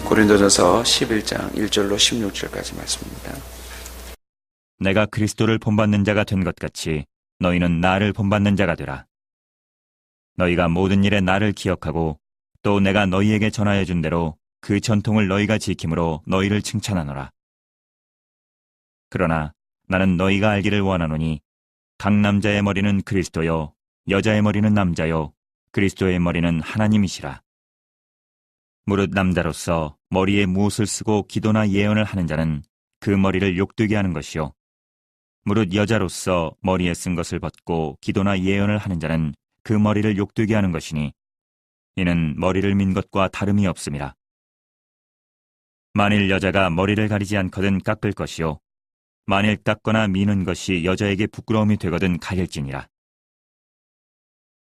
고린도전서 11장 1절로 16절까지 말씀입니다. 내가 그리스도를 본받는 자가 된 것 같이 너희는 나를 본받는 자가 되라. 너희가 모든 일에 나를 기억하고 또 내가 너희에게 전하여 준 대로 그 전통을 너희가 지킴으로 너희를 칭찬하노라. 그러나 나는 너희가 알기를 원하노니 각 남자의 머리는 그리스도요 여자의 머리는 남자요 그리스도의 머리는 하나님이시라. 무릇 남자로서 머리에 무엇을 쓰고 기도나 예언을 하는 자는 그 머리를 욕되게 하는 것이요 무릇 여자로서 머리에 쓴 것을 벗고 기도나 예언을 하는 자는 그 머리를 욕되게 하는 것이니 이는 머리를 민 것과 다름이 없음이라. 만일 여자가 머리를 가리지 않거든 깎을 것이요 만일 깎거나 미는 것이 여자에게 부끄러움이 되거든 가릴지니라.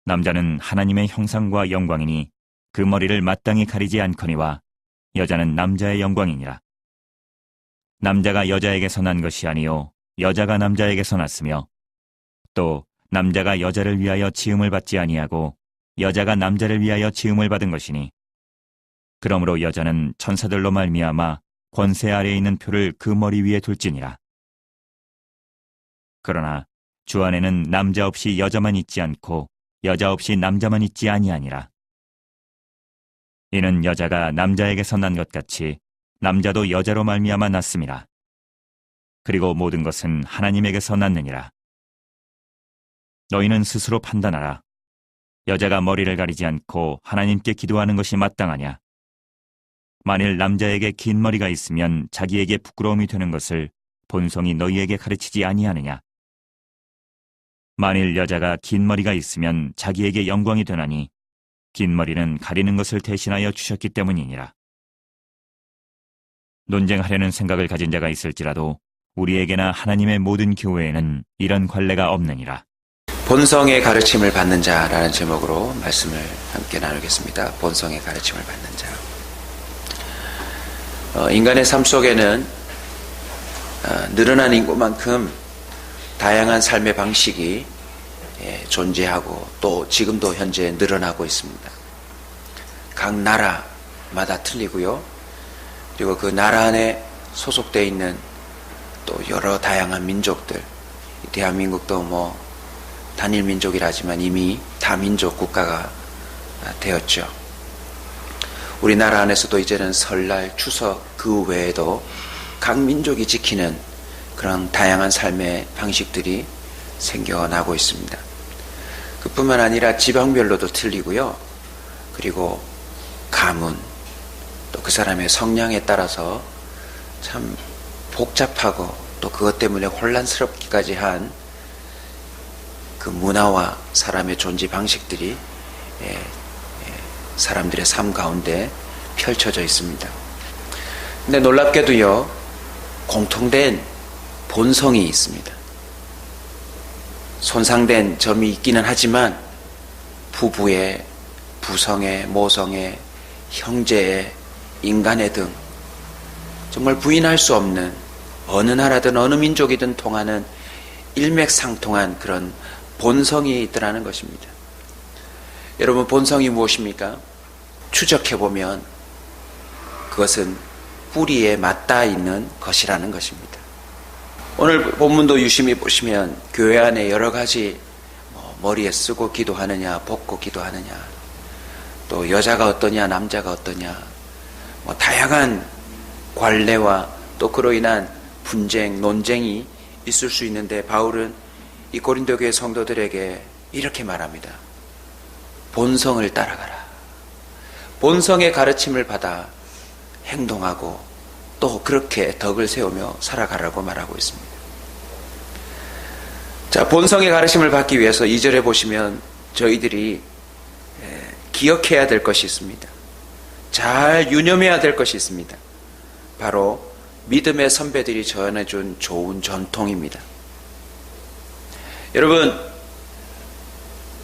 남자는 하나님의 형상과 영광이니 그 머리를 마땅히 가리지 않거니와 여자는 남자의 영광이니라. 남자가 여자에게서 난 것이 아니요 여자가 남자에게서 났으며 또 남자가 여자를 위하여 지음을 받지 아니하고 여자가 남자를 위하여 지음을 받은 것이니 그러므로 여자는 천사들로 말미암아 권세 아래에 있는 표를 그 머리 위에 둘지니라. 그러나 주 안에는 남자 없이 여자만 있지 않고 여자 없이 남자만 있지 아니하니라. 이는 여자가 남자에게서 난 것 같이 남자도 여자로 말미암아 났음이라. 그리고 모든 것은 하나님에게서 났느니라. 너희는 스스로 판단하라. 여자가 머리를 가리지 않고 하나님께 기도하는 것이 마땅하냐? 만일 남자에게 긴 머리가 있으면 자기에게 부끄러움이 되는 것을 본성이 너희에게 가르치지 아니하느냐? 만일 여자가 긴 머리가 있으면 자기에게 영광이 되나니 긴 머리는 가리는 것을 대신하여 주셨기 때문이니라. 논쟁하려는 생각을 가진 자가 있을지라도 우리에게나 하나님의 모든 교회에는 이런 관례가 없느니라. 본성의 가르침을 받는 자라는 제목으로 말씀을 함께 나누겠습니다. 본성의 가르침을 받는 자. 인간의 삶 속에는 늘어난 인구만큼 다양한 삶의 방식이 존재하고 또 지금도 현재 늘어나고 있습니다. 각 나라마다 틀리고요. 그리고 그 나라 안에 소속되어 있는 또 여러 다양한 민족들, 대한민국도 단일 민족이라지만 이미 다민족 국가가 되었죠. 우리나라 안에서도 이제는 설날, 추석 그 외에도 각 민족이 지키는 그런 다양한 삶의 방식들이 생겨나고 있습니다. 그뿐만 아니라 지방별로도 틀리고요. 그리고 가문, 또 그 사람의 성향에 따라서 참 복잡하고 또 그것 때문에 혼란스럽기까지 한 그 문화와 사람의 존재 방식들이 사람들의 삶 가운데 펼쳐져 있습니다. 근데 놀랍게도요, 공통된 본성이 있습니다. 손상된 점이 있기는 하지만 부부의, 부성의, 모성의, 형제의, 인간의 등 정말 부인할 수 없는 어느 나라든 어느 민족이든 통하는 일맥상통한 그런 본성이 있더라는 것입니다. 여러분, 본성이 무엇입니까? 추적해보면 그것은 뿌리에 맞닿아 있는 것이라는 것입니다. 오늘 본문도 유심히 보시면 교회 안에 여러 가지 머리에 쓰고 기도하느냐, 벗고 기도하느냐, 또 여자가 어떠냐, 남자가 어떠냐, 다양한 관례와 또 그로 인한 분쟁, 논쟁이 있을 수 있는데 바울은 이 고린도 교회 성도들에게 이렇게 말합니다. 본성을 따라가라. 본성의 가르침을 받아 행동하고 또 그렇게 덕을 세우며 살아가라고 말하고 있습니다. 자, 본성의 가르침을 받기 위해서 2절에 보시면 저희들이 기억해야 될 것이 있습니다. 잘 유념해야 될 것이 있습니다. 바로 믿음의 선배들이 전해준 좋은 전통입니다. 여러분,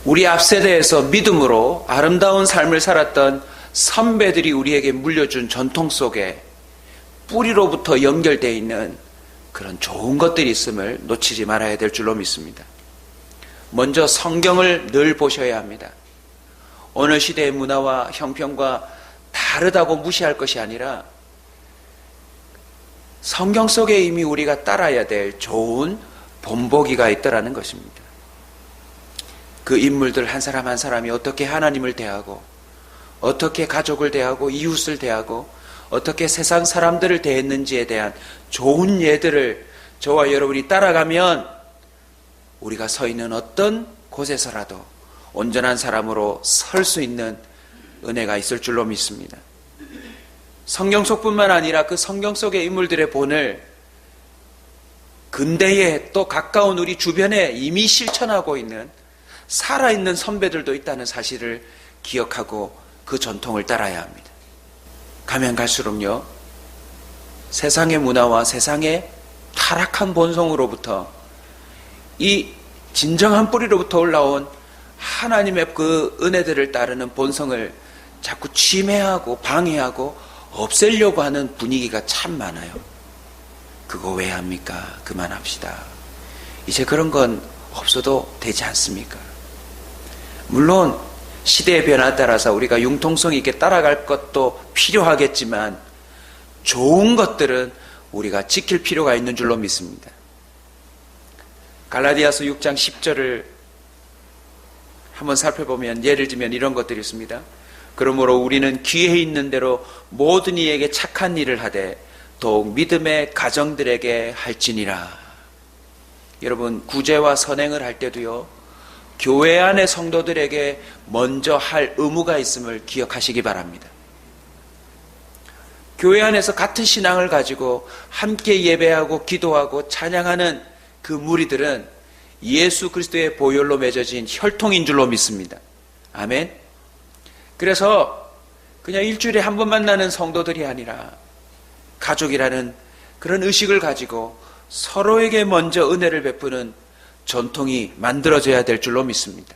우리 앞세대에서 믿음으로 아름다운 삶을 살았던 선배들이 우리에게 물려준 전통 속에 뿌리로부터 연결되어 있는 그런 좋은 것들이 있음을 놓치지 말아야 될 줄로 믿습니다. 먼저 성경을 늘 보셔야 합니다. 오늘 시대의 문화와 형편과 다 다르다고 무시할 것이 아니라 성경 속에 이미 우리가 따라야 될 좋은 본보기가 있더라는 것입니다. 그 인물들 한 사람 한 사람이 어떻게 하나님을 대하고, 어떻게 가족을 대하고, 이웃을 대하고, 어떻게 세상 사람들을 대했는지에 대한 좋은 예들을 저와 여러분이 따라가면 우리가 서 있는 어떤 곳에서라도 온전한 사람으로 설 수 있는 은혜가 있을 줄로 믿습니다. 성경 속뿐만 아니라 그 성경 속의 인물들의 본을 근대에 또 가까운 우리 주변에 이미 실천하고 있는 살아있는 선배들도 있다는 사실을 기억하고 그 전통을 따라야 합니다. 가면 갈수록요, 세상의 문화와 세상의 타락한 본성으로부터 이 진정한 뿌리로부터 올라온 하나님의 그 은혜들을 따르는 본성을 자꾸 침해하고 방해하고 없애려고 하는 분위기가 참 많아요. 그거 왜 합니까? 그만합시다. 이제 그런 건 없어도 되지 않습니까? 물론 시대의 변화에 따라서 우리가 융통성 있게 따라갈 것도 필요하겠지만 좋은 것들은 우리가 지킬 필요가 있는 줄로 믿습니다. 갈라디아서 6장 10절을 한번 살펴보면 예를 들면 이런 것들이 있습니다. 그러므로 우리는 기회 있는 대로 모든 이에게 착한 일을 하되 더욱 믿음의 가정들에게 할지니라. 여러분, 구제와 선행을 할 때도요, 교회 안의 성도들에게 먼저 할 의무가 있음을 기억하시기 바랍니다. 교회 안에서 같은 신앙을 가지고 함께 예배하고 기도하고 찬양하는 그 무리들은 예수 그리스도의 보혈로 맺어진 혈통인 줄로 믿습니다. 아멘. 그래서 그냥 일주일에 한 번 만나는 성도들이 아니라 가족이라는 그런 의식을 가지고 서로에게 먼저 은혜를 베푸는 전통이 만들어져야 될 줄로 믿습니다.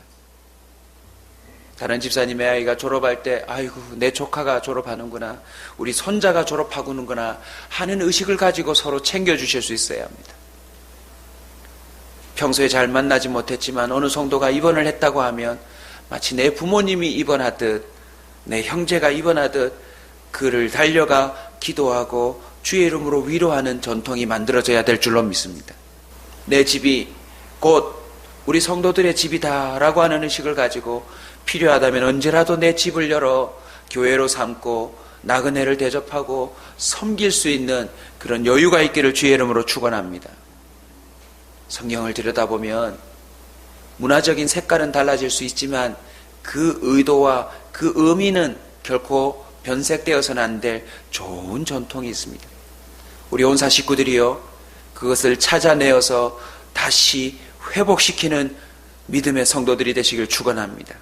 다른 집사님의 아이가 졸업할 때 아이고 내 조카가 졸업하는구나, 우리 손자가 졸업하고는구나 하는 의식을 가지고 서로 챙겨주실 수 있어야 합니다. 평소에 잘 만나지 못했지만 어느 성도가 입원을 했다고 하면 마치 내 부모님이 입원하듯 내 형제가 입원하듯 그를 달려가 기도하고 주의 이름으로 위로하는 전통이 만들어져야 될 줄로 믿습니다. 내 집이 곧 우리 성도들의 집이다라고 하는 의식을 가지고 필요하다면 언제라도 내 집을 열어 교회로 삼고 나그네를 대접하고 섬길 수 있는 그런 여유가 있기를 주의 이름으로 축원합니다. 성경을 들여다보면 문화적인 색깔은 달라질 수 있지만 그 의도와 그 의미는 결코 변색되어서는 안 될 좋은 전통이 있습니다. 우리 온사 식구들이요, 그것을 찾아내어서 다시 회복시키는 믿음의 성도들이 되시길 축원합니다.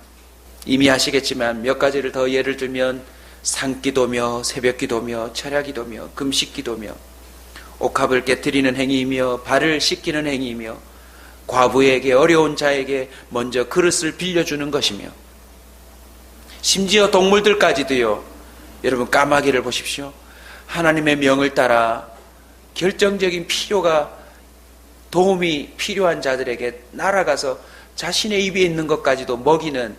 이미 아시겠지만 몇 가지를 더 예를 들면 산기도며 새벽기도며 철야기도며 금식기도며 옥합을 깨트리는 행위이며 발을 씻기는 행위이며 과부에게 어려운 자에게 먼저 그릇을 빌려주는 것이며 심지어 동물들까지도요, 여러분 까마귀를 보십시오. 하나님의 명을 따라 결정적인 필요가 도움이 필요한 자들에게 날아가서 자신의 입에 있는 것까지도 먹이는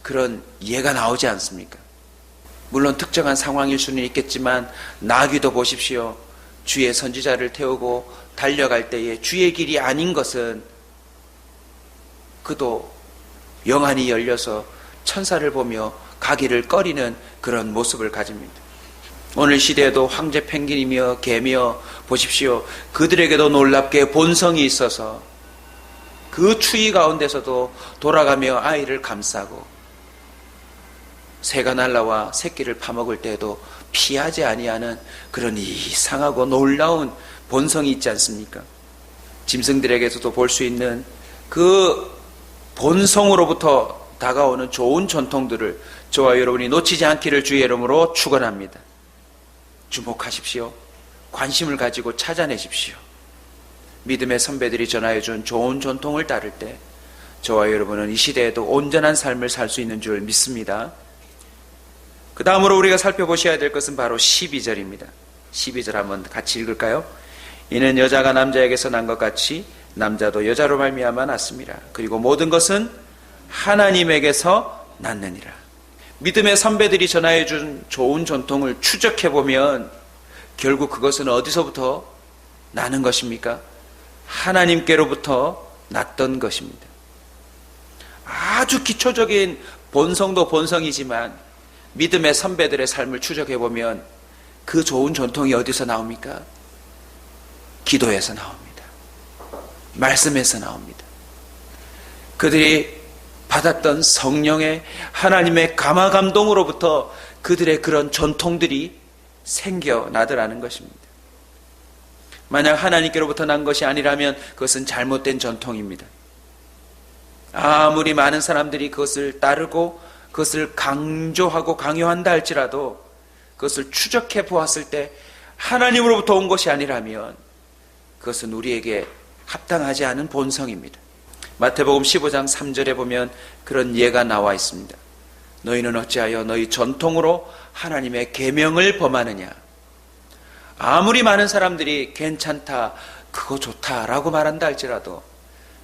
그런 예가 나오지 않습니까? 물론 특정한 상황일 수는 있겠지만 나귀도 보십시오. 주의 선지자를 태우고 달려갈 때에 주의 길이 아닌 것은 그도 영안이 열려서 천사를 보며 가기를 꺼리는 그런 모습을 가집니다. 오늘 시대에도 황제 펭귄이며 개며 보십시오. 그들에게도 놀랍게 본성이 있어서 그 추위 가운데서도 돌아가며 아이를 감싸고 새가 날라와 새끼를 파먹을 때에도 피하지 아니하는 그런 이상하고 놀라운 본성이 있지 않습니까? 짐승들에게서도 볼 수 있는 그 본성으로부터 다가오는 좋은 전통들을 저와 여러분이 놓치지 않기를 주의 이름으로 축원합니다. 주목하십시오. 관심을 가지고 찾아내십시오. 믿음의 선배들이 전하여준 좋은 전통을 따를 때 저와 여러분은 이 시대에도 온전한 삶을 살 수 있는 줄 믿습니다. 그 다음으로 우리가 살펴보셔야 될 것은 바로 12절입니다. 12절 한번 같이 읽을까요? 이는 여자가 남자에게서 난 것 같이 남자도 여자로 말미암아 났습니다. 그리고 모든 것은 하나님에게서 났느니라. 믿음의 선배들이 전하여준 좋은 전통을 추적해보면 결국 그것은 어디서부터 나는 것입니까? 하나님께로부터 났던 것입니다. 아주 기초적인 본성도 본성이지만 믿음의 선배들의 삶을 추적해보면 그 좋은 전통이 어디서 나옵니까? 기도에서 나옵니다. 말씀에서 나옵니다. 그들이 받았던 성령의 하나님의 감화감동으로부터 그들의 그런 전통들이 생겨나더라는 것입니다. 만약 하나님께로부터 난 것이 아니라면 그것은 잘못된 전통입니다. 아무리 많은 사람들이 그것을 따르고 그것을 강조하고 강요한다 할지라도 그것을 추적해 보았을 때 하나님으로부터 온 것이 아니라면 그것은 우리에게 합당하지 않은 본성입니다. 마태복음 15장 3절에 보면 그런 예가 나와 있습니다. 너희는 어찌하여 너희 전통으로 하나님의 계명을 범하느냐. 아무리 많은 사람들이 괜찮다, 그거 좋다라고 말한다 할지라도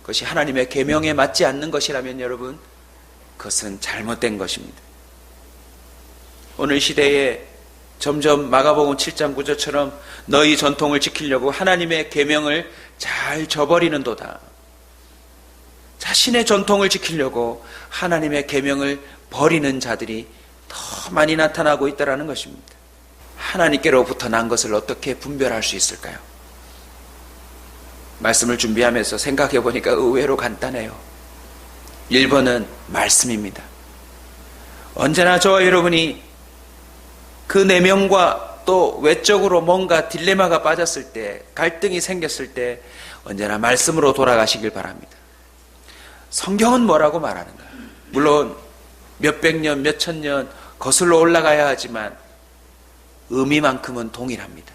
그것이 하나님의 계명에 맞지 않는 것이라면 여러분, 그것은 잘못된 것입니다. 오늘 시대에 점점 마가복음 7장 9절처럼 너희 전통을 지키려고 하나님의 계명을 잘 저버리는도다. 자신의 전통을 지키려고 하나님의 계명을 버리는 자들이 더 많이 나타나고 있다는 것입니다. 하나님께로부터 난 것을 어떻게 분별할 수 있을까요? 말씀을 준비하면서 생각해 보니까 의외로 간단해요. 1번은 말씀입니다. 언제나 저와 여러분이 그 내면과 또 외적으로 뭔가 딜레마가 빠졌을 때, 갈등이 생겼을 때 언제나 말씀으로 돌아가시길 바랍니다. 성경은 뭐라고 말하는가? 물론 몇백 년, 몇천 년 거슬러 올라가야 하지만 의미만큼은 동일합니다.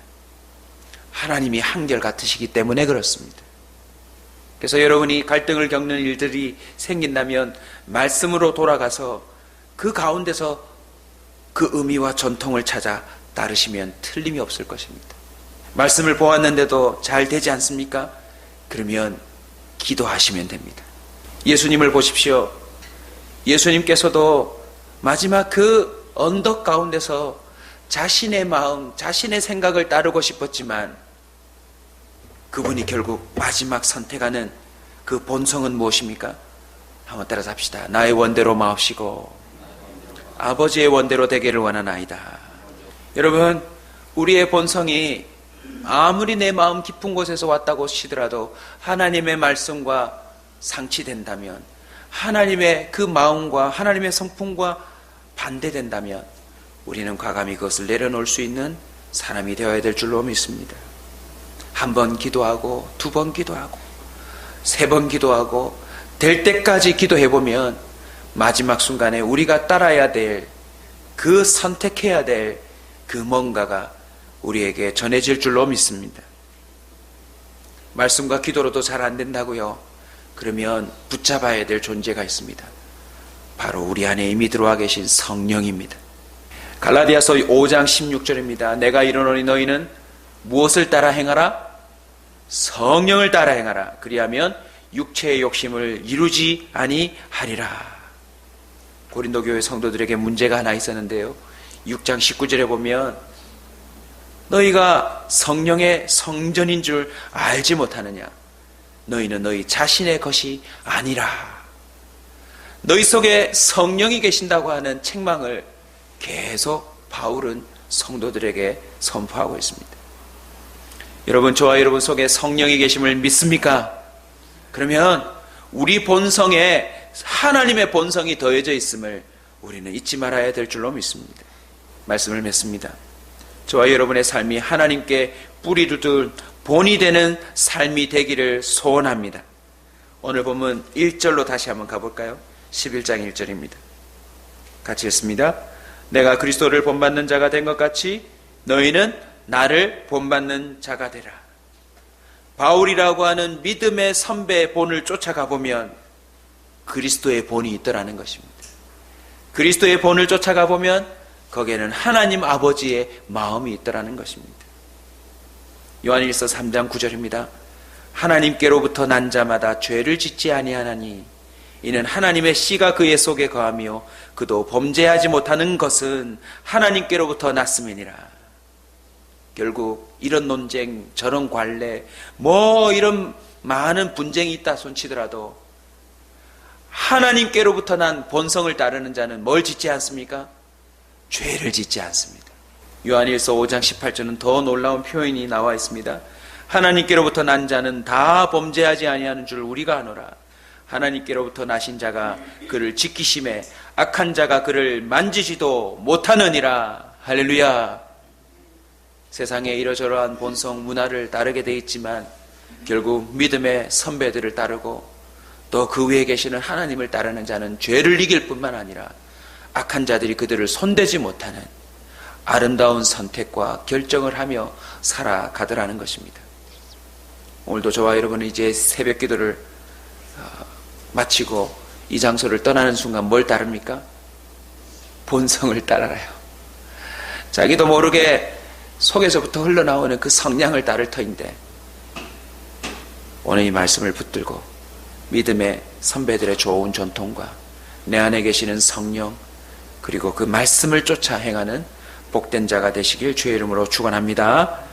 하나님이 한결같으시기 때문에 그렇습니다. 그래서 여러분이 갈등을 겪는 일들이 생긴다면 말씀으로 돌아가서 그 가운데서 그 의미와 전통을 찾아 따르시면 틀림이 없을 것입니다. 말씀을 보았는데도 잘 되지 않습니까? 그러면 기도하시면 됩니다. 예수님을 보십시오. 예수님께서도 마지막 그 언덕 가운데서 자신의 마음, 자신의 생각을 따르고 싶었지만 그분이 결국 마지막 선택하는 그 본성은 무엇입니까? 한번 따라서 합시다. 나의 원대로 마옵시고 아버지의 원대로 되기를 원하나이다. 여러분, 우리의 본성이 아무리 내 마음 깊은 곳에서 왔다고 치더라도 하나님의 말씀과 상치된다면, 하나님의 그 마음과 하나님의 성품과 반대된다면 우리는 과감히 그것을 내려놓을 수 있는 사람이 되어야 될 줄로 믿습니다. 한 번 기도하고, 두 번 기도하고, 세 번 기도하고, 될 때까지 기도해보면 마지막 순간에 우리가 따라야 될, 그 선택해야 될 그 뭔가가 우리에게 전해질 줄로 믿습니다. 말씀과 기도로도 잘 안 된다고요? 그러면 붙잡아야 될 존재가 있습니다. 바로 우리 안에 이미 들어와 계신 성령입니다. 갈라디아서 5장 16절입니다. 내가 이르노니 너희는 무엇을 따라 행하라? 성령을 따라 행하라. 그리하면 육체의 욕심을 이루지 아니하리라. 고린도 교회 성도들에게 문제가 하나 있었는데요. 6장 19절에 보면 너희가 성령의 성전인 줄 알지 못하느냐? 너희는 너희 자신의 것이 아니라. 너희 속에 성령이 계신다고 하는 책망을 계속 바울은 성도들에게 선포하고 있습니다. 여러분, 저와 여러분 속에 성령이 계심을 믿습니까? 그러면 우리 본성에 하나님의 본성이 더해져 있음을 우리는 잊지 말아야 될 줄로 믿습니다. 말씀을 맺습니다. 저와 여러분의 삶이 하나님께 뿌리를 둔 본이 되는 삶이 되기를 소원합니다. 오늘 본문 1절로 다시 한번 가볼까요? 11장 1절입니다. 같이 읽습니다. 내가 그리스도를 본받는 자가 된 것 같이 너희는 나를 본받는 자가 되라. 바울이라고 하는 믿음의 선배의 본을 쫓아가 보면 그리스도의 본이 있더라는 것입니다. 그리스도의 본을 쫓아가 보면 거기에는 하나님 아버지의 마음이 있더라는 것입니다. 요한일서 3장 9절입니다. 하나님께로부터 난 자마다 죄를 짓지 아니하나니 이는 하나님의 씨가 그의 속에 거하며 그도 범죄하지 못하는 것은 하나님께로부터 났음이니라. 결국 이런 논쟁, 저런 관례, 이런 많은 분쟁이 있다 손치더라도 하나님께로부터 난 본성을 따르는 자는 뭘 짓지 않습니까? 죄를 짓지 않습니다. 요한일서 5장 18절은 더 놀라운 표현이 나와 있습니다. 하나님께로부터 난 자는 다 범죄하지 아니하는 줄 우리가 아노라. 하나님께로부터 나신 자가 그를 지키심에 악한 자가 그를 만지지도 못하느니라. 할렐루야. 세상에 이러저러한 본성 문화를 따르게 돼 있지만 결국 믿음의 선배들을 따르고 또 그 위에 계시는 하나님을 따르는 자는 죄를 이길 뿐만 아니라 악한 자들이 그들을 손대지 못하는 아름다운 선택과 결정을 하며 살아가더라는 것입니다. 오늘도 저와 여러분은 이제 새벽 기도를 마치고 이 장소를 떠나는 순간 뭘 따릅니까? 본성을 따라요. 자기도 모르게 속에서부터 흘러나오는 그 성량을 따를 터인데 오늘 이 말씀을 붙들고 믿음의 선배들의 좋은 전통과 내 안에 계시는 성령 그리고 그 말씀을 쫓아 행하는 복된 자가 되시길 주의 이름으로 축원합니다.